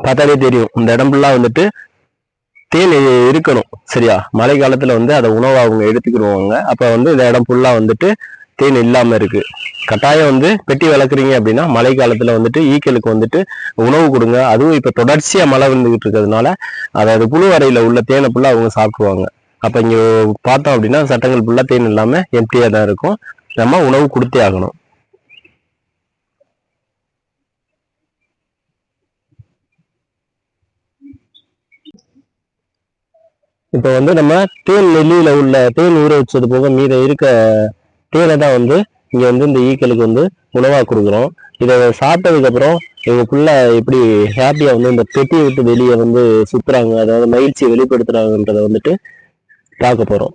பார்த்தாலே தெரியும் இந்த இடம் ஃபுல்லா வந்துட்டு தேன் இருக்கணும். சரியா? மழை காலத்துல வந்து அதை உணவை அவங்க எடுத்துக்கிடுவாங்க. அப்ப வந்து இந்த இடம் ஃபுல்லா வந்துட்டு தேன் இல்லாம இருக்கு. கட்டாயம் வந்து பெட்டி வளர்க்குறீங்க அப்படின்னா மழை காலத்துல வந்துட்டு ஈக்களுக்கு வந்துட்டு உணவு கொடுங்க. அதுவும் இப்ப தொடர்ச்சியா மழை வந்துகிட்டு இருக்கிறதுனால அதாவது புழு வரையில உள்ள தேனை ஃபுல்லா அவங்க சாப்பிடுவாங்க. அப்ப இங்க பார்த்தோம் அப்படின்னா சட்டங்கள் ஃபுல்லா தேன் இல்லாம எம்டியா தான் இருக்கும். நம்ம உணவு கொடுத்தே ஆகணும். இப்போ வந்து நம்ம தேன் நெல்லியில உள்ள தேன் ஊற வச்சது போக மீத இருக்க தேனை தான் வந்து இங்க வந்து இந்த ஈக்களுக்கு வந்து உணவா கொடுக்குறோம். இதை சாப்பிட்டதுக்கு அப்புறம் இவங்க ஃபுல்லா எப்படி ஹாப்பியா வந்து இந்த பெட்டியை விட்டு வெளியே வந்து சுத்துறாங்க, அதாவது மகிழ்ச்சியை வெளிப்படுத்துறாங்கன்றத வந்துட்டு பார்க்க போறோம்.